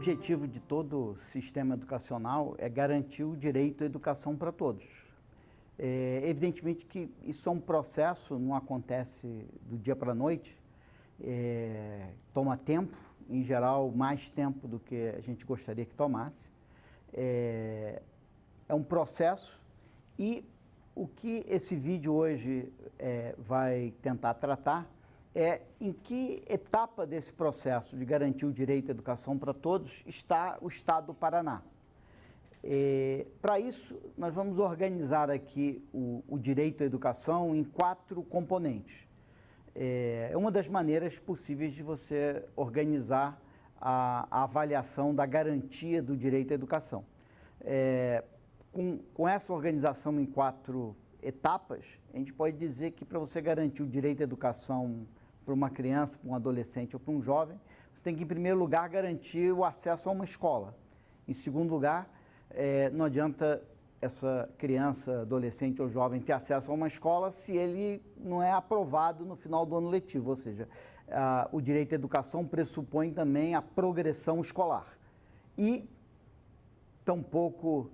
objetivo de todo sistema educacional é garantir o direito à educação para todos. Evidentemente que isso é um processo, não acontece do dia para a noite, toma tempo, em geral mais tempo do que a gente gostaria que tomasse. É um processo e o que esse vídeo hoje vai tentar tratar é em que etapa desse processo de garantir o direito à educação para todos está o Estado do Paraná. Para isso, nós vamos organizar aqui o direito à educação em 4 componentes. É uma das maneiras possíveis de você organizar a avaliação da garantia do direito à educação. Com essa organização em 4 etapas, a gente pode dizer que para você garantir o direito à educação para uma criança, para um adolescente ou para um jovem, você tem que, em primeiro lugar, garantir o acesso a uma escola. Em segundo lugar, não adianta essa criança, adolescente ou jovem ter acesso a uma escola se ele não é aprovado no final do ano letivo, ou seja, o direito à educação pressupõe também a progressão escolar. E tampouco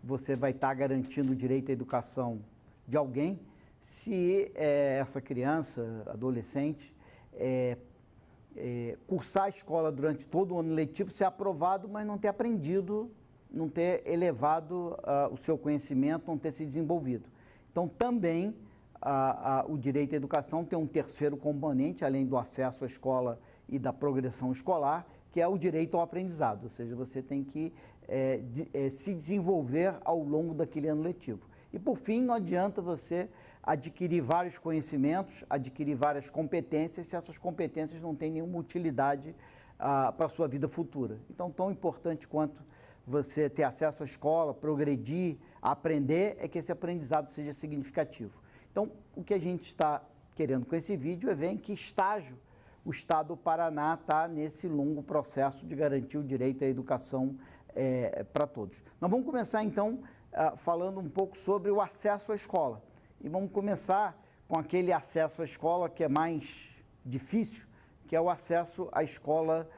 você vai estar garantindo o direito à educação de alguém se essa criança, adolescente, cursar a escola durante todo o ano letivo, ser aprovado, mas não ter aprendido, não ter elevado o seu conhecimento, não ter se desenvolvido. Então, também o direito à educação tem um terceiro componente, além do acesso à escola e da progressão escolar, que é o direito ao aprendizado, ou seja, você tem que se desenvolver ao longo daquele ano letivo. E, por fim, não adianta você adquirir vários conhecimentos, adquirir várias competências, se essas competências não têm nenhuma utilidade para a sua vida futura. Então, tão importante quanto você ter acesso à escola, progredir, aprender, é que esse aprendizado seja significativo. Então, o que a gente está querendo com esse vídeo é ver em que estágio o Estado do Paraná está nesse longo processo de garantir o direito à educação para todos. Nós vamos começar, então, falando um pouco sobre o acesso à escola. E vamos começar com aquele acesso à escola que é mais difícil, que é o acesso à escola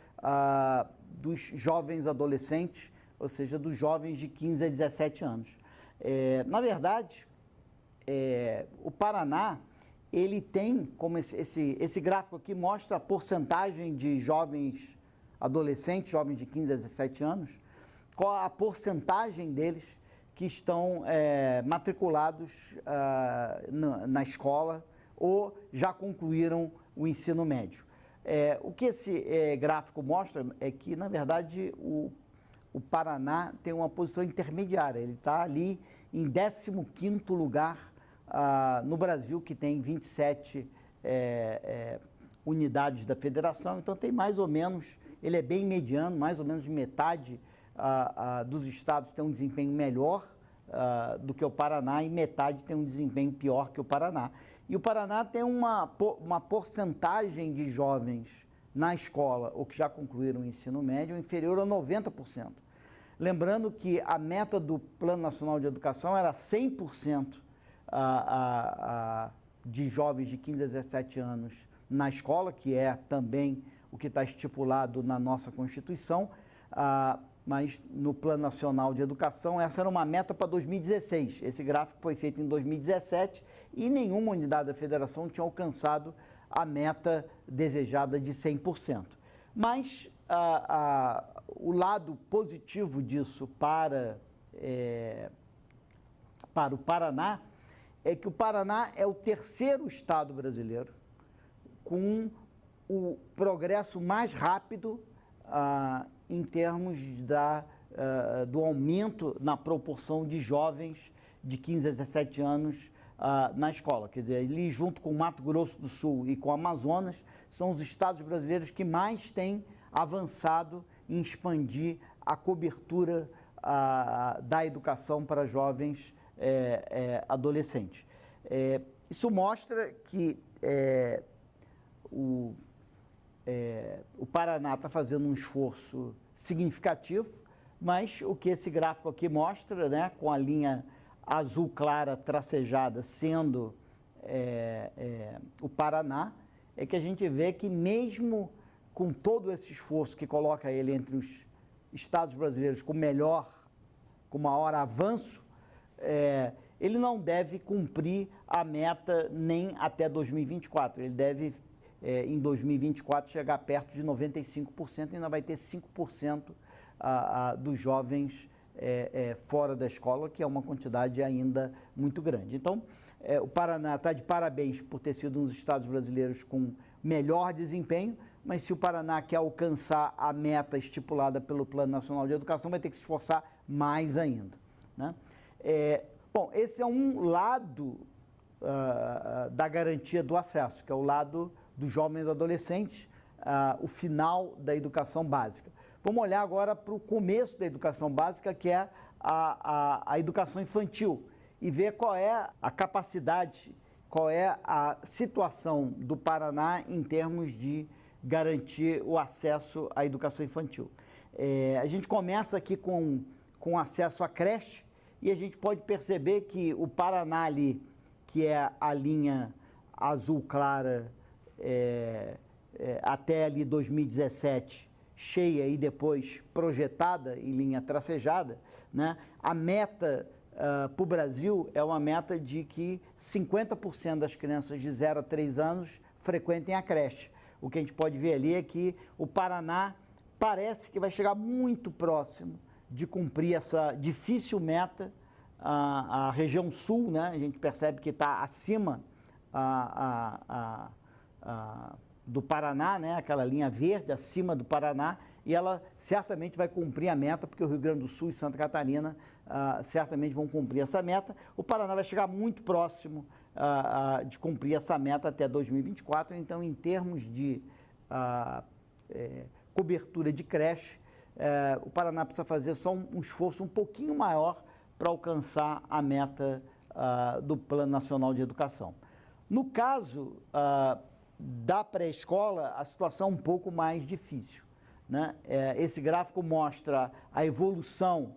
dos jovens adolescentes, ou seja, dos jovens de 15 a 17 anos. Na verdade, o Paraná, ele tem, como esse gráfico aqui mostra a porcentagem de jovens adolescentes, jovens de 15 a 17 anos, qual a porcentagem deles que estão matriculados na escola ou já concluíram o ensino médio. O que esse gráfico mostra é que, na verdade, o Paraná tem uma posição intermediária, ele está ali em 15º lugar no Brasil, que tem 27 unidades da federação, então tem mais ou menos, ele é bem mediano, mais ou menos metade dos estados tem um desempenho melhor do que o Paraná e metade tem um desempenho pior que o Paraná. E o Paraná tem uma porcentagem de jovens na escola ou que já concluíram o ensino médio inferior a 90%. Lembrando que a meta do Plano Nacional de Educação era 100% de jovens de 15 a 17 anos na escola, que é também o que está estipulado na nossa Constituição, mas no Plano Nacional de Educação essa era uma meta para 2016. Esse gráfico foi feito em 2017 e nenhuma unidade da federação tinha alcançado a meta desejada de 100%. Mas o lado positivo disso para o Paraná é que o Paraná é o terceiro estado brasileiro com o progresso mais rápido em termos do aumento na proporção de jovens de 15 a 17 anos na escola. Quer dizer, ali junto com o Mato Grosso do Sul e com o Amazonas, são os estados brasileiros que mais têm avançado em expandir a cobertura da educação para jovens adolescentes. Isso mostra que o Paraná está fazendo um esforço significativo, mas o que esse gráfico aqui mostra, né, com a linha azul clara tracejada sendo o Paraná, é que a gente vê que mesmo com todo esse esforço que coloca ele entre os estados brasileiros com maior avanço, ele não deve cumprir a meta nem até 2024. Ele deve, em 2024, chegar perto de 95% e ainda vai ter 5% dos jovens fora da escola, que é uma quantidade ainda muito grande. Então, o Paraná está de parabéns por ter sido um dos estados brasileiros com melhor desempenho, mas se o Paraná quer alcançar a meta estipulada pelo Plano Nacional de Educação, vai ter que se esforçar mais ainda, né? Bom, esse é um lado da garantia do acesso, que é o lado dos jovens adolescentes, o final da educação básica. Vamos olhar agora para o começo da educação básica, que é a educação infantil, e ver qual é a capacidade, qual é a situação do Paraná em termos de garantir o acesso à educação infantil. A gente começa aqui com acesso à creche, e a gente pode perceber que o Paraná ali, que é a linha azul clara até ali 2017, cheia e depois projetada em linha tracejada, né? A meta para o Brasil é uma meta de que 50% das crianças de 0 a 3 anos frequentem a creche. O que a gente pode ver ali é que o Paraná parece que vai chegar muito próximo de cumprir essa difícil meta. A região sul, né, a gente percebe que está acima do Paraná, né, aquela linha verde acima do Paraná, e ela certamente vai cumprir a meta, porque o Rio Grande do Sul e Santa Catarina certamente vão cumprir essa meta. O Paraná vai chegar muito próximo de cumprir essa meta até 2024, então em termos de cobertura de creche, o Paraná precisa fazer só um esforço um pouquinho maior para alcançar a meta do Plano Nacional de Educação. No caso da pré-escola, a situação é um pouco mais difícil, né? Esse gráfico mostra a evolução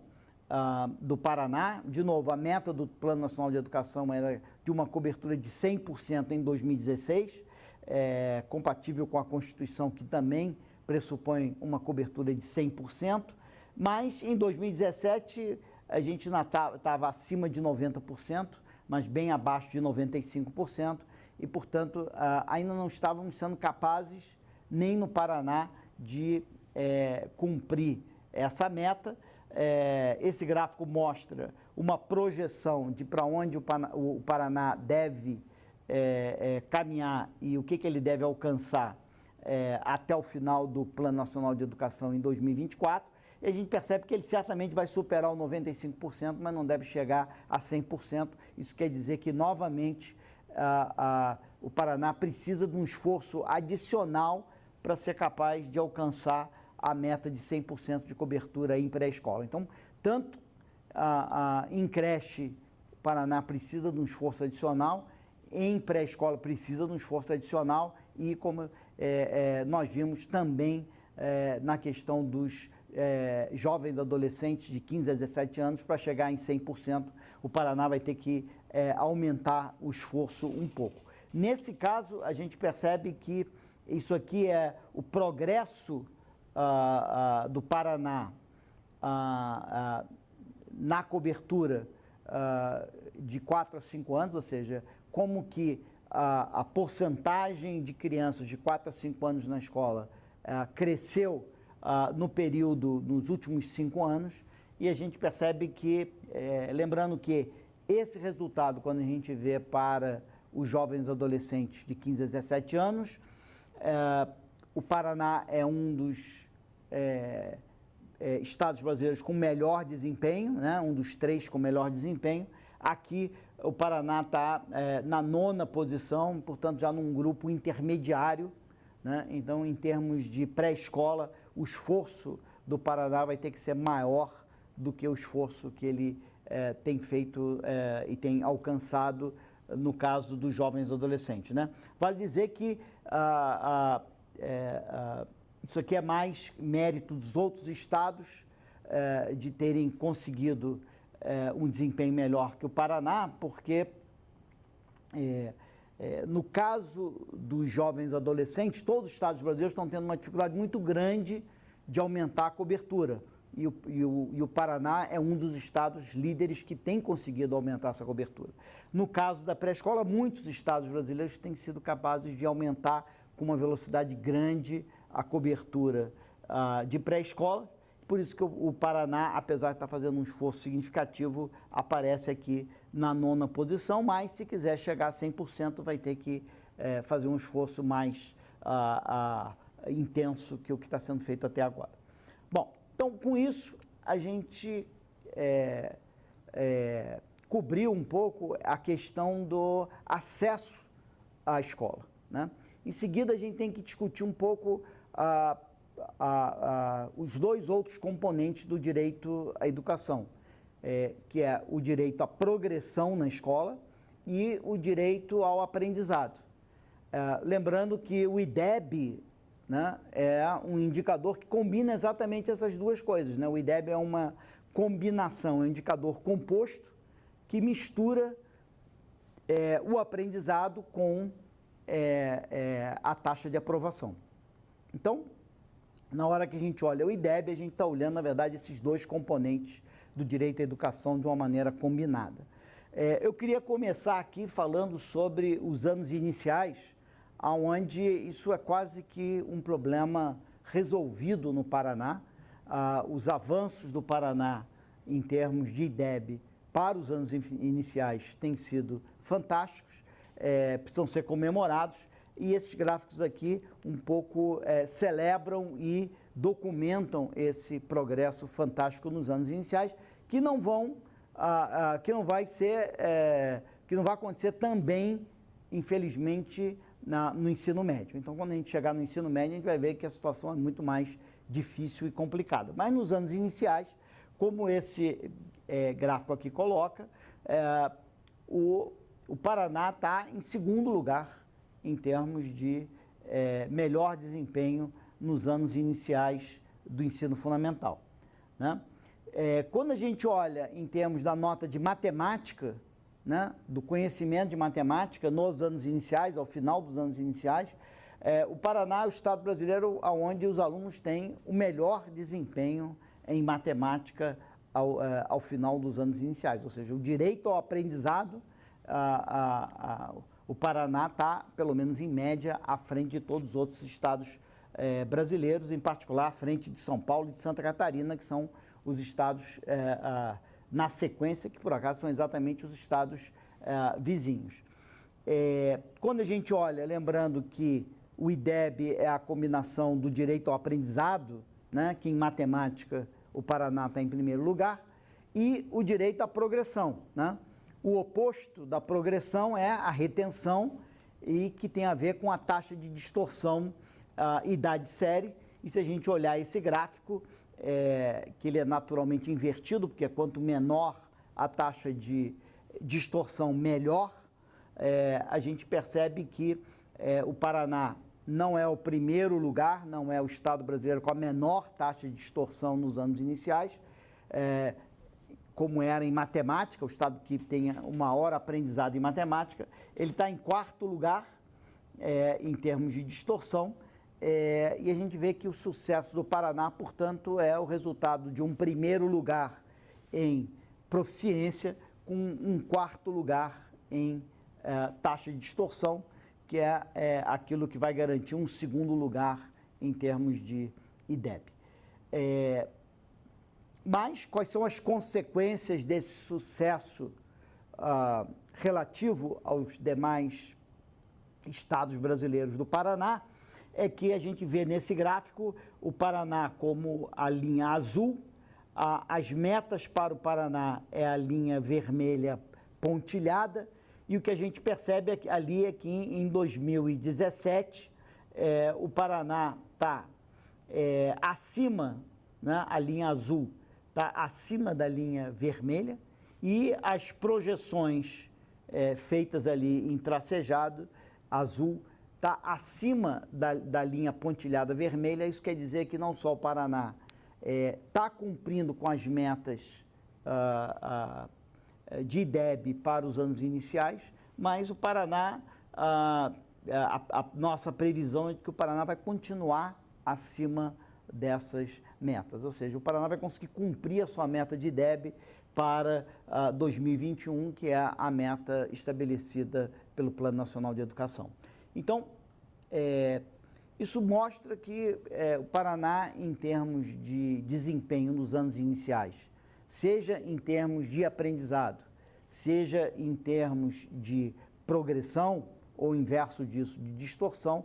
do Paraná. De novo, a meta do Plano Nacional de Educação era de uma cobertura de 100% em 2016, compatível com a Constituição, que também pressupõe uma cobertura de 100%, mas em 2017 a gente estava acima de 90%, mas bem abaixo de 95%, e, portanto, ainda não estávamos sendo capazes, nem no Paraná, de cumprir essa meta. Esse gráfico mostra uma projeção de para onde o Paraná deve caminhar e o que ele deve alcançar até o final do Plano Nacional de Educação em 2024. E a gente percebe que ele certamente vai superar o 95%, mas não deve chegar a 100%. Isso quer dizer que, novamente, o Paraná precisa de um esforço adicional para ser capaz de alcançar a meta de 100% de cobertura em pré-escola. Então, tanto em creche, o Paraná precisa de um esforço adicional, em pré-escola precisa de um esforço adicional e, como nós vimos também na questão dos jovens adolescentes de 15 a 17 anos, para chegar em 100%, o Paraná vai ter que aumentar o esforço um pouco. Nesse caso, a gente percebe que isso aqui é o progresso do Paraná na cobertura de 4 a 5 anos, ou seja, como que a porcentagem de crianças de 4 a 5 anos na escola cresceu no período, nos últimos 5 anos, e a gente percebe que, lembrando que esse resultado, quando a gente vê para os jovens adolescentes de 15 a 17 anos, o Paraná é um dos estados brasileiros com melhor desempenho, né? Um dos 3 com melhor desempenho. Aqui o Paraná está na 9ª posição, portanto já num grupo intermediário, né? Então, em termos de pré-escola, o esforço do Paraná vai ter que ser maior do que o esforço que ele tem feito e tem alcançado no caso dos jovens adolescentes, né? Vale dizer que isso aqui é mais mérito dos outros estados de terem conseguido um desempenho melhor que o Paraná, porque No caso dos jovens adolescentes, todos os estados brasileiros estão tendo uma dificuldade muito grande de aumentar a cobertura. E o Paraná é um dos estados líderes que tem conseguido aumentar essa cobertura. No caso da pré-escola, muitos estados brasileiros têm sido capazes de aumentar com uma velocidade grande a cobertura de pré-escola. Por isso que o Paraná, apesar de estar fazendo um esforço significativo, aparece aqui na 9ª posição, mas se quiser chegar a 100%, vai ter que fazer um esforço mais intenso que o que está sendo feito até agora. Bom, então com isso a gente cobriu um pouco a questão do acesso à escola, né? Em seguida a gente tem que discutir um pouco os dois outros componentes do direito à educação, que é o direito à progressão na escola e o direito ao aprendizado. Lembrando que o IDEB, né, é um indicador que combina exatamente essas duas coisas, né? O IDEB é uma combinação, é um indicador composto que mistura o aprendizado com a taxa de aprovação. Então, na hora que a gente olha o IDEB, a gente está olhando, na verdade, esses dois componentes do direito à educação de uma maneira combinada. Eu queria começar aqui falando sobre os anos iniciais, onde isso é quase que um problema resolvido no Paraná. Os avanços do Paraná em termos de IDEB para os anos iniciais têm sido fantásticos, precisam ser comemorados. E esses gráficos aqui um pouco celebram e documentam esse progresso fantástico nos anos iniciais, que não vai acontecer também, infelizmente, no ensino médio. Então, quando a gente chegar no ensino médio, a gente vai ver que a situação é muito mais difícil e complicada. Mas nos anos iniciais, como esse gráfico aqui coloca, o Paraná está em segundo lugar em termos de melhor desempenho nos anos iniciais do ensino fundamental, né? Quando a gente olha em termos da nota de matemática, né, do conhecimento de matemática nos anos iniciais, ao final dos anos iniciais, o Paraná é o estado brasileiro onde os alunos têm o melhor desempenho em matemática ao final dos anos iniciais, ou seja, o direito ao aprendizado, o Paraná está, pelo menos em média, à frente de todos os outros estados brasileiros, em particular à frente de São Paulo e de Santa Catarina, que são os estados na sequência, que por acaso são exatamente os estados vizinhos. Quando a gente olha, lembrando que o IDEB é a combinação do direito ao aprendizado, né, que em matemática o Paraná está em primeiro lugar, e o direito à progressão, né? O oposto da progressão é a retenção, e que tem a ver com a taxa de distorção idade-série. E se a gente olhar esse gráfico, que ele é naturalmente invertido, porque quanto menor a taxa de distorção, melhor, a gente percebe que o Paraná não é o primeiro lugar, não é o estado brasileiro com a menor taxa de distorção nos anos iniciais, como era em matemática, o estado que tem o maior aprendizado em matemática. Ele está em quarto lugar em termos de distorção, e a gente vê que o sucesso do Paraná, portanto, é o resultado de um primeiro lugar em proficiência, com um quarto lugar em taxa de distorção, que é aquilo que vai garantir um segundo lugar em termos de IDEB. Mas quais são as consequências desse sucesso relativo aos demais estados brasileiros do Paraná? É que a gente vê nesse gráfico o Paraná como a linha azul, as metas para o Paraná é a linha vermelha pontilhada, e o que a gente percebe ali é que em 2017 o Paraná está acima, né, a linha azul está acima da linha vermelha, e as projeções feitas ali em tracejado azul está acima da linha pontilhada vermelha. Isso quer dizer que não só o Paraná está cumprindo com as metas de IDEB para os anos iniciais, mas o Paraná a nossa previsão é de que o Paraná vai continuar acima dessas metas, ou seja, o Paraná vai conseguir cumprir a sua meta de IDEB para 2021, que é a meta estabelecida pelo Plano Nacional de Educação. Então, isso mostra que o Paraná, em termos de desempenho nos anos iniciais, seja em termos de aprendizado, seja em termos de progressão, ou inverso disso, de distorção,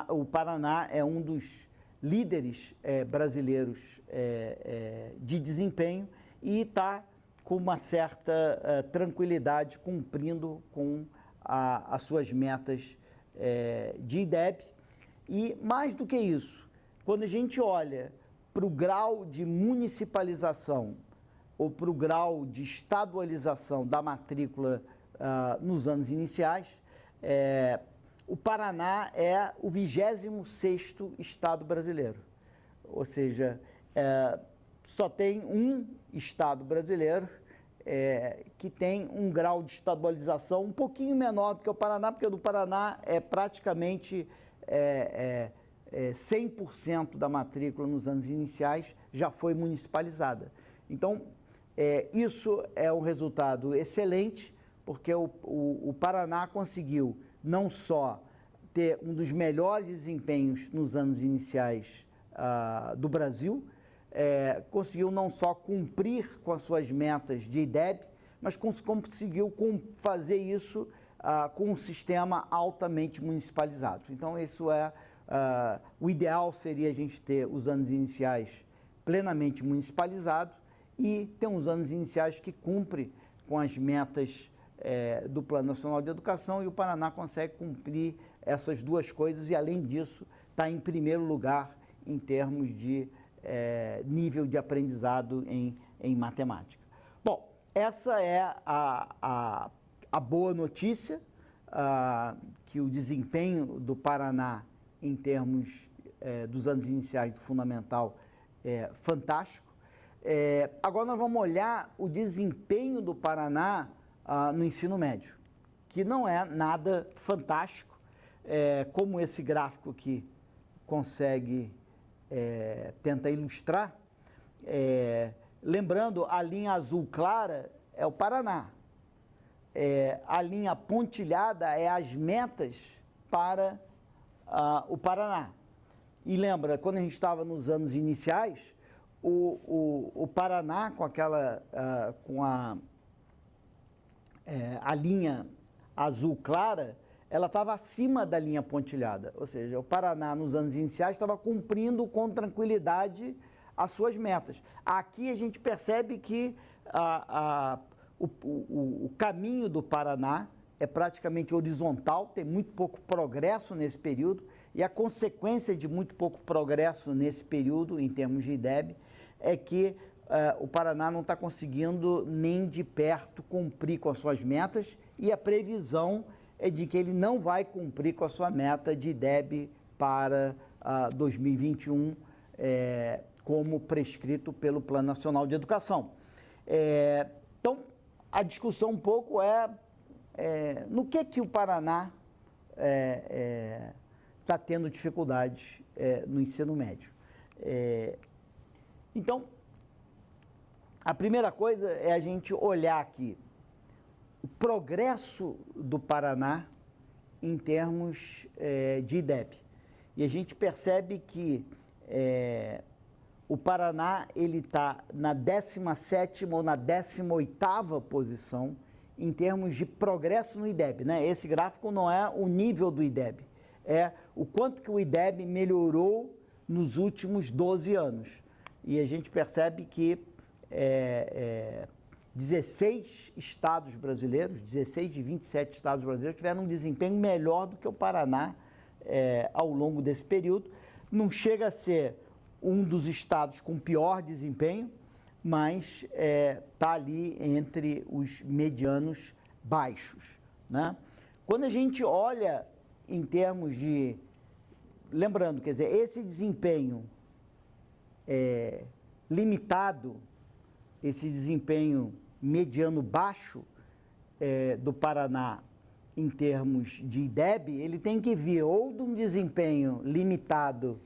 o Paraná é um dos líderes brasileiros de desempenho e está com uma certa tranquilidade cumprindo com as suas metas de IDEB. E mais do que isso, quando a gente olha para o grau de municipalização ou para o grau de estadualização da matrícula nos anos iniciais, o Paraná é o 26º estado brasileiro, ou seja, só tem um estado brasileiro que tem um grau de estadualização um pouquinho menor do que o Paraná, porque o do Paraná é praticamente 100% da matrícula nos anos iniciais já foi municipalizada. Então, isso é um resultado excelente, porque o Paraná conseguiu não só ter um dos melhores desempenhos nos anos iniciais do Brasil, conseguiu não só cumprir com as suas metas de IDEB, mas conseguiu fazer isso com um sistema altamente municipalizado. Então, isso o ideal seria a gente ter os anos iniciais plenamente municipalizados e ter uns anos iniciais que cumprem com as metas do Plano Nacional de Educação, e o Paraná consegue cumprir essas duas coisas e, além disso, está em primeiro lugar em termos de nível de aprendizado em matemática. Bom, essa é a boa notícia, que o desempenho do Paraná em termos dos anos iniciais do fundamental é fantástico. Agora nós vamos olhar o desempenho do Paraná no ensino médio, que não é nada fantástico, como esse gráfico aqui consegue tenta ilustrar. Lembrando, a linha azul clara é o Paraná, a linha pontilhada é as metas para o Paraná. E lembra, quando a gente estava nos anos iniciais, o Paraná com a linha azul clara, ela estava acima da linha pontilhada, ou seja, o Paraná nos anos iniciais estava cumprindo com tranquilidade as suas metas. Aqui a gente percebe que o caminho do Paraná é praticamente horizontal, tem muito pouco progresso nesse período, e a consequência de muito pouco progresso nesse período, em termos de IDEB, é que o Paraná não está conseguindo nem de perto cumprir com as suas metas, e a previsão é de que ele não vai cumprir com a sua meta de IDEB para 2021, como prescrito pelo Plano Nacional de Educação. Então, a discussão um pouco no que o Paraná está tendo dificuldades no ensino médio. Então, a primeira coisa é a gente olhar aqui o progresso do Paraná em termos de IDEB. E a gente percebe que o Paraná está na 17ª ou na 18ª posição em termos de progresso no IDEB, né? Esse gráfico não é o nível do IDEB, é o quanto que o IDEB melhorou nos últimos 12 anos. E a gente percebe que 16 estados brasileiros, 16 de 27 estados brasileiros tiveram um desempenho melhor do que o Paraná ao longo desse período. Não chega a ser um dos estados com pior desempenho, mas está ali entre os medianos baixos, né? Quando a gente olha em termos de... Lembrando, quer dizer, esse desempenho limitado, esse desempenho mediano baixo do Paraná em termos de IDEB, ele tem que vir ou de um desempenho limitado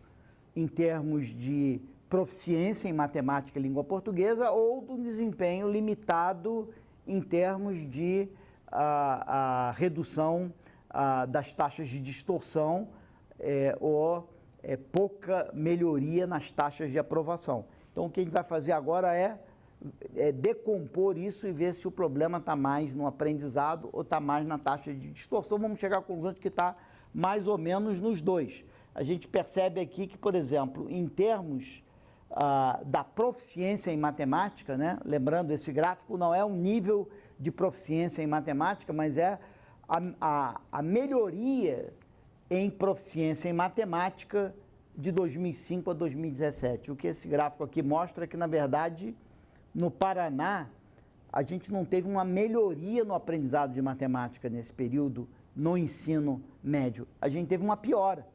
em termos de proficiência em matemática e língua portuguesa ou de um desempenho limitado em termos de a redução das taxas de distorção ou pouca melhoria nas taxas de aprovação. Então, o que a gente vai fazer agora é decompor isso e ver se o problema está mais no aprendizado ou está mais na taxa de distorção. Vamos chegar à conclusão de que está mais ou menos nos dois. A gente percebe aqui que, por exemplo, em termos da proficiência em matemática, né? Lembrando, esse gráfico não é um nível de proficiência em matemática, mas é a melhoria em proficiência em matemática de 2005 a 2017. O que esse gráfico aqui mostra é que, na verdade, no Paraná, a gente não teve uma melhoria no aprendizado de matemática nesse período, no ensino médio. A gente teve uma piora.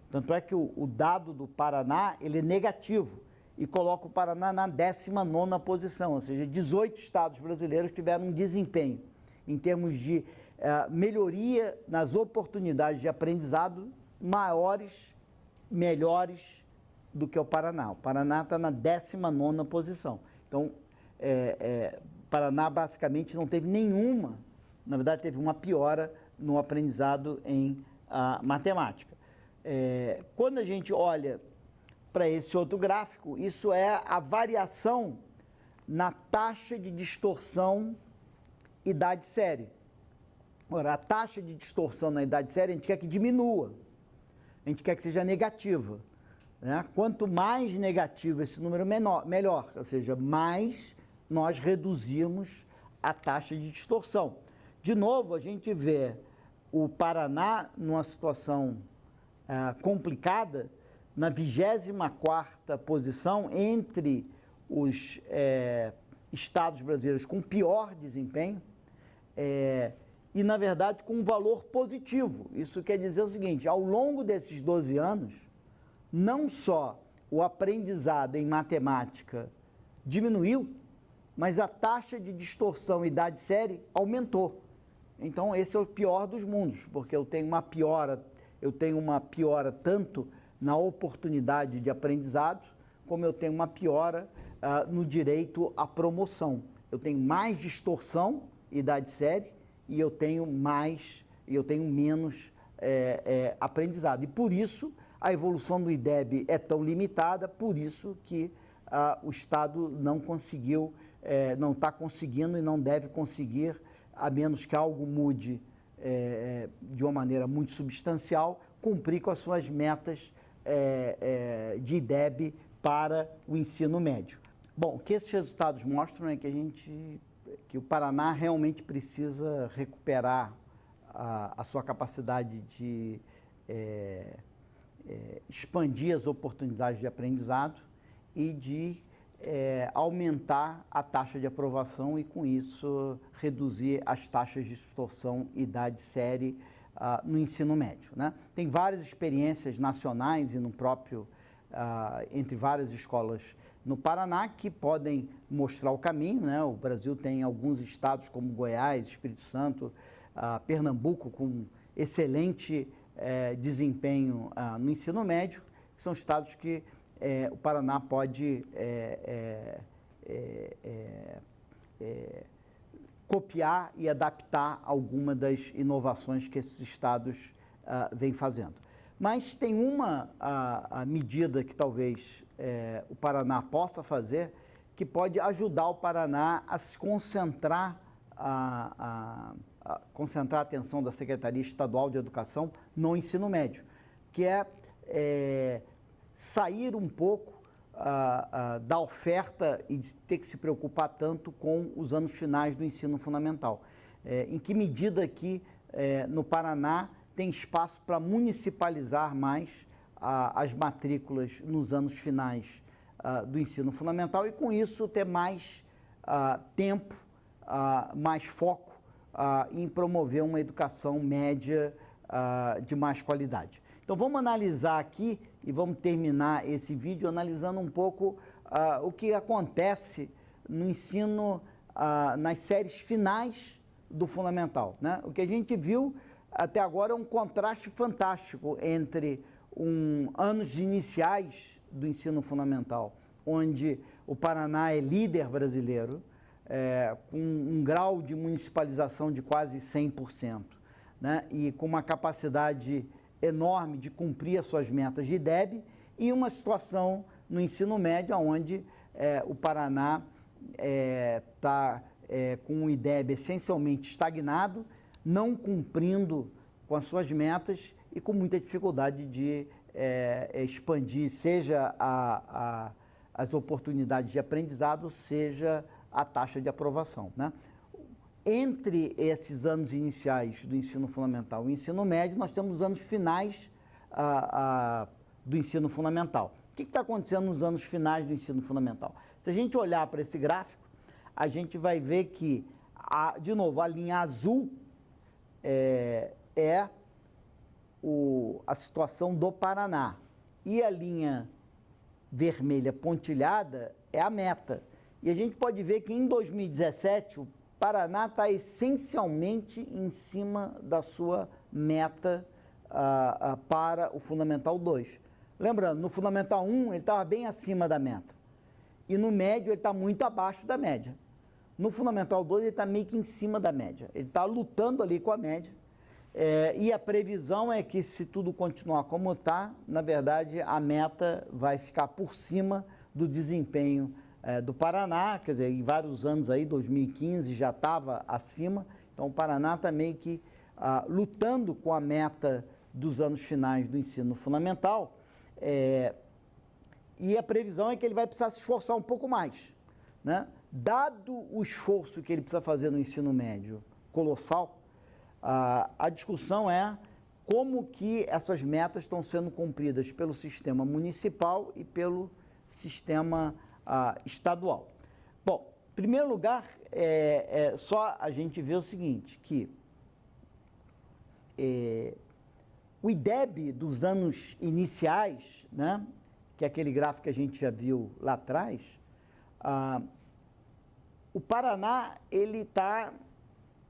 Tanto é que o dado do Paraná, ele é negativo e coloca o Paraná na 19ª posição, ou seja, 18 estados brasileiros tiveram um desempenho em termos de melhoria nas oportunidades de aprendizado maiores, melhores do que o Paraná. O Paraná está na 19ª posição. Então, Paraná basicamente não teve nenhuma, na verdade teve uma piora no aprendizado em matemática. Quando a gente olha para esse outro gráfico, isso é a variação na taxa de distorção idade série. Ora, a taxa de distorção na idade série a gente quer que diminua, a gente quer que seja negativa, né? Quanto mais negativo esse número, melhor, ou seja, mais nós reduzimos a taxa de distorção. De novo, a gente vê o Paraná numa situação complicada, na 24ª posição entre os estados brasileiros com pior desempenho e, na verdade, com um valor positivo. Isso quer dizer o seguinte: ao longo desses 12 anos, não só o aprendizado em matemática diminuiu, mas a taxa de distorção idade série aumentou. Então, esse é o pior dos mundos, porque eu tenho uma piora tanto na oportunidade de aprendizado, como eu tenho uma piora no direito à promoção. Eu tenho mais distorção, idade série, e eu tenho menos aprendizado. E por isso a evolução do IDEB é tão limitada, por isso que o Estado não conseguiu, não está conseguindo e não deve conseguir, a menos que algo mude de uma maneira muito substancial, cumprir com as suas metas de IDEB para o ensino médio. Bom, o que esses resultados mostram é que o Paraná realmente precisa recuperar a sua capacidade de expandir as oportunidades de aprendizado e de aumentar a taxa de aprovação e, com isso, reduzir as taxas de distorção idade série no ensino médio, né? Tem várias experiências nacionais e no próprio, entre várias escolas no Paraná, que podem mostrar o caminho, né? O Brasil tem alguns estados como Goiás, Espírito Santo, Pernambuco, com excelente desempenho no ensino médio, que são estados que o Paraná pode copiar e adaptar alguma das inovações que esses estados vêm fazendo. Mas tem uma medida que talvez o Paraná possa fazer, que pode ajudar o Paraná a se concentrar, concentrar a atenção da Secretaria Estadual de Educação no ensino médio, que é sair um pouco da oferta e de ter que se preocupar tanto com os anos finais do ensino fundamental. Em que medida que no Paraná tem espaço para municipalizar mais as matrículas nos anos finais do ensino fundamental e, com isso, ter mais tempo, mais foco em promover uma educação média de mais qualidade. Então, vamos analisar aqui e vamos terminar esse vídeo analisando um pouco o que acontece no ensino, nas séries finais do fundamental, né? O que a gente viu até agora é um contraste fantástico entre anos iniciais do ensino fundamental, onde o Paraná é líder brasileiro, com um grau de municipalização de quase 100%, né? E com uma capacidade enorme de cumprir as suas metas de IDEB, e uma situação no ensino médio onde o Paraná está com o IDEB essencialmente estagnado, não cumprindo com as suas metas e com muita dificuldade de expandir, seja as oportunidades de aprendizado, seja a taxa de aprovação, né? Entre esses anos iniciais do ensino fundamental e o ensino médio, nós temos os anos finais do ensino fundamental. O que está acontecendo nos anos finais do ensino fundamental? Se a gente olhar para esse gráfico, a gente vai ver que, de novo, a linha azul a situação do Paraná e a linha vermelha pontilhada é a meta. E a gente pode ver que em 2017 o Paraná está essencialmente em cima da sua meta para o Fundamental 2. Lembrando, no Fundamental 1 ele estava bem acima da meta. E no médio ele está muito abaixo da média. No Fundamental 2 ele está meio que em cima da média. Ele está lutando ali com a média. E a previsão é que, se tudo continuar como está, na verdade a meta vai ficar por cima do desempenho do Paraná, quer dizer, em vários anos aí, 2015 já estava acima, então o Paraná está meio que lutando com a meta dos anos finais do ensino fundamental, e a previsão é que ele vai precisar se esforçar um pouco mais, né? Dado o esforço que ele precisa fazer no ensino médio colossal, a discussão é como que essas metas estão sendo cumpridas pelo sistema municipal e pelo sistema estadual. Bom, em primeiro lugar, só a gente vê o seguinte, que o IDEB dos anos iniciais, né, que é aquele gráfico que a gente já viu lá atrás, o Paraná, ele está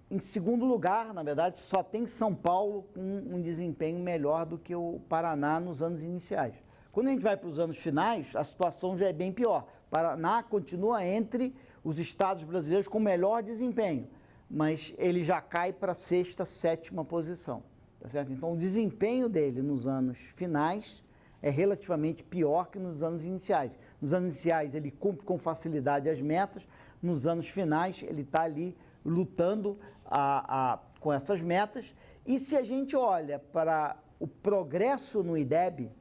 em segundo lugar, na verdade, só tem São Paulo com um desempenho melhor do que o Paraná nos anos iniciais. Quando a gente vai para os anos finais, a situação já é bem pior. O Paraná continua entre os estados brasileiros com melhor desempenho, mas ele já cai para a sexta, sétima posição. Tá certo? Então, o desempenho dele nos anos finais é relativamente pior que nos anos iniciais. Nos anos iniciais, ele cumpre com facilidade as metas, nos anos finais, ele está ali lutando com essas metas. E se a gente olha para o progresso no IDEB,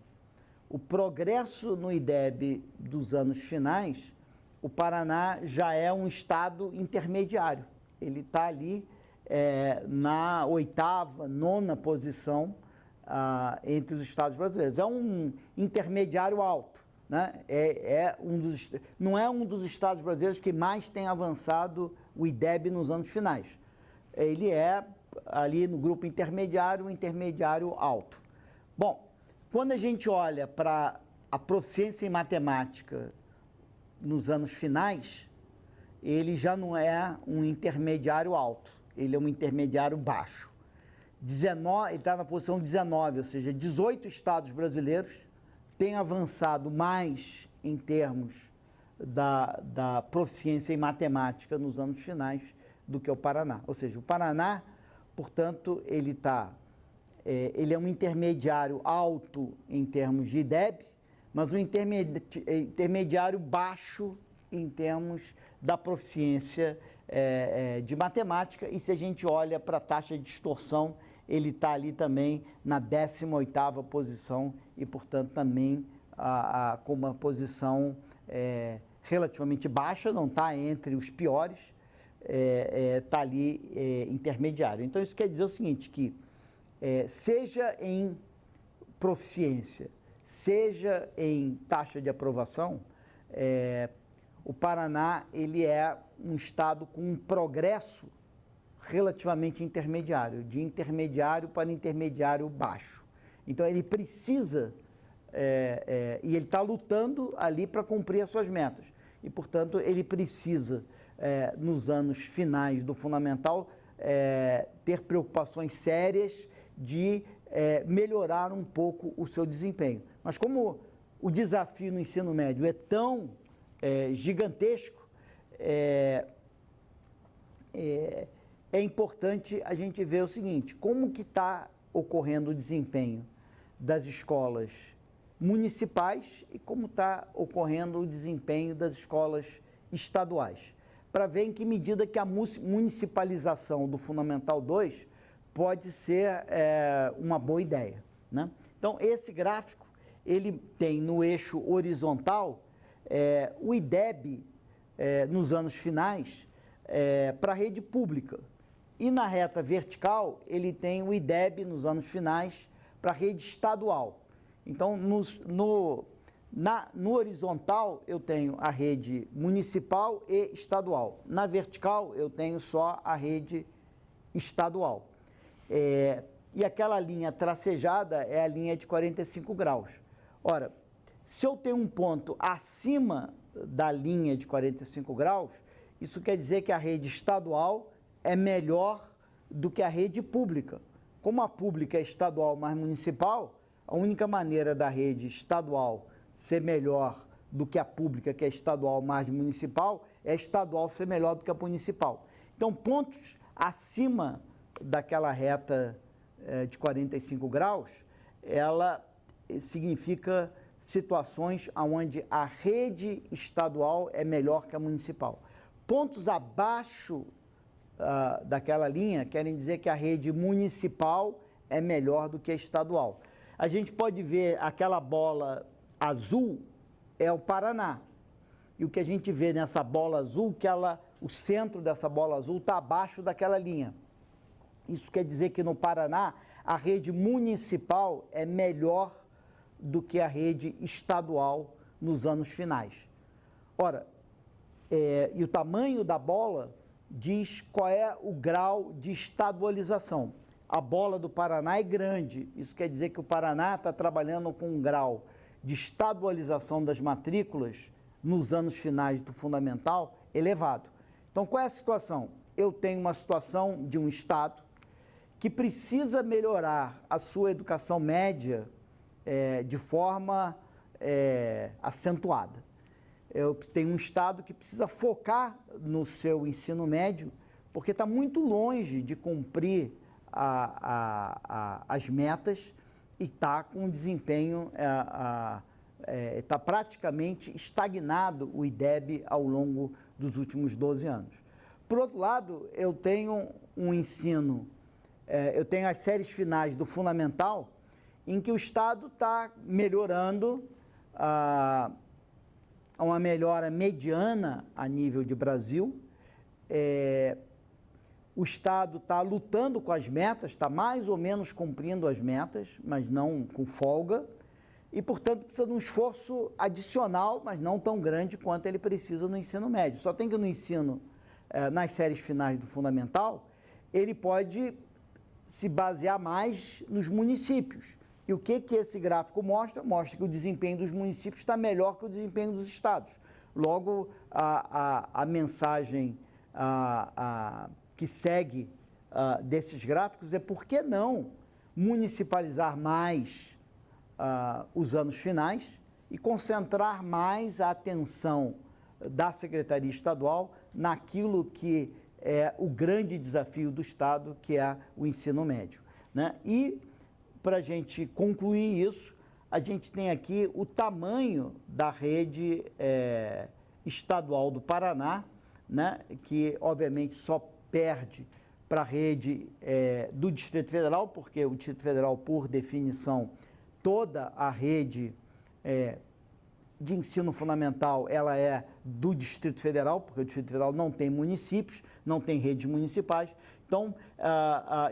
dos anos finais, o Paraná já é um estado intermediário. Ele está ali na oitava, nona posição entre os estados brasileiros. É um intermediário alto, né? Não é um dos estados brasileiros que mais tem avançado o IDEB nos anos finais. Ele é ali no grupo intermediário, intermediário alto. Bom, quando a gente olha para a proficiência em matemática nos anos finais, ele já não é um intermediário alto, ele é um intermediário baixo. Ele está na posição 19, ou seja, 18 estados brasileiros têm avançado mais em termos da proficiência em matemática nos anos finais do que o Paraná. Ou seja, o Paraná, portanto, ele é um intermediário alto em termos de IDEB, mas um intermediário baixo em termos da proficiência de matemática. E se a gente olha para a taxa de distorção, ele está ali também na 18ª posição e, portanto, também com uma posição relativamente baixa, não está entre os piores, está ali intermediário. Então, isso quer dizer o seguinte, que seja em proficiência, seja em taxa de aprovação, o Paraná ele é um estado com um progresso relativamente intermediário, de intermediário para intermediário baixo. Então, ele precisa, e ele está lutando ali para cumprir as suas metas. E, portanto, ele precisa, nos anos finais do fundamental, ter preocupações sérias de melhorar um pouco o seu desempenho. Mas como o desafio no ensino médio é tão gigantesco, é importante a gente ver o seguinte: como que está ocorrendo o desempenho das escolas municipais e como está ocorrendo o desempenho das escolas estaduais, para ver em que medida que a municipalização do Fundamental 2 pode ser uma boa ideia, né? Então, esse gráfico, ele tem no eixo horizontal o IDEB nos anos finais para a rede pública, e na reta vertical ele tem o IDEB nos anos finais para a rede estadual. Então, no horizontal eu tenho a rede municipal e estadual, na vertical eu tenho só a rede estadual. E aquela linha tracejada é a linha de 45 graus. Ora, se eu tenho um ponto acima da linha de 45 graus, isso quer dizer que a rede estadual é melhor do que a rede pública. Como a pública é estadual mais municipal, a única maneira da rede estadual ser melhor do que a pública, que é estadual mais municipal, é a estadual ser melhor do que a municipal. Então, pontos acima daquela reta de 45 graus, ela significa situações onde a rede estadual é melhor que a municipal. Pontos abaixo daquela linha querem dizer que a rede municipal é melhor do que a estadual. A gente pode ver aquela bola azul é o Paraná. E o que a gente vê nessa bola azul, que o centro dessa bola azul está abaixo daquela linha. Isso quer dizer que no Paraná a rede municipal é melhor do que a rede estadual nos anos finais. Ora, e o tamanho da bola diz qual é o grau de estadualização. A bola do Paraná é grande, isso quer dizer que o Paraná está trabalhando com um grau de estadualização das matrículas nos anos finais do fundamental elevado. Então, qual é a situação? Eu tenho uma situação de um estado que precisa melhorar a sua educação média de forma acentuada. Eu tenho um estado que precisa focar no seu ensino médio, porque está muito longe de cumprir as metas e está com um desempenho, está praticamente estagnado o IDEB ao longo dos últimos 12 anos. Por outro lado, eu tenho um ensino, eu tenho as séries finais do fundamental, em que o Estado está melhorando, uma melhora mediana a nível de Brasil. O Estado está lutando com as metas, está mais ou menos cumprindo as metas, mas não com folga, e, portanto, precisa de um esforço adicional, mas não tão grande quanto ele precisa no ensino médio. Só tem que no ensino, nas séries finais do fundamental, ele pode se basear mais nos municípios. E o que esse gráfico mostra? Mostra que o desempenho dos municípios está melhor que o desempenho dos estados. Logo, a mensagem que segue desses gráficos é por que não municipalizar mais os anos finais e concentrar mais a atenção da Secretaria Estadual naquilo que é o grande desafio do Estado, que é o ensino médio, né? E, para a gente concluir isso, a gente tem aqui o tamanho da rede estadual do Paraná, né? Que, obviamente, só perde para a rede do Distrito Federal, porque o Distrito Federal, por definição, toda a rede de ensino fundamental, ela é do Distrito Federal, porque o Distrito Federal não tem municípios, não tem redes municipais. Então,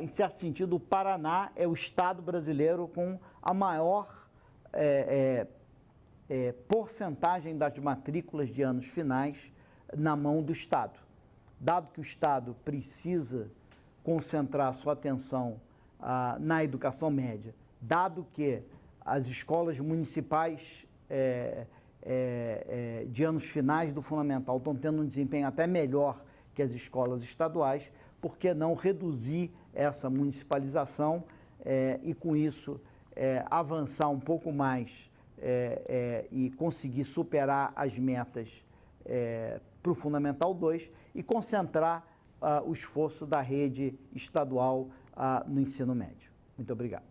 em certo sentido, o Paraná é o estado brasileiro com a maior porcentagem das matrículas de anos finais na mão do Estado. Dado que o Estado precisa concentrar sua atenção na educação média, dado que as escolas municipais de anos finais do fundamental estão tendo um desempenho até melhor que as escolas estaduais, por que não reduzir essa municipalização e, com isso, avançar um pouco mais e conseguir superar as metas para o Fundamental 2 e concentrar o esforço da rede estadual no ensino médio. Muito obrigado.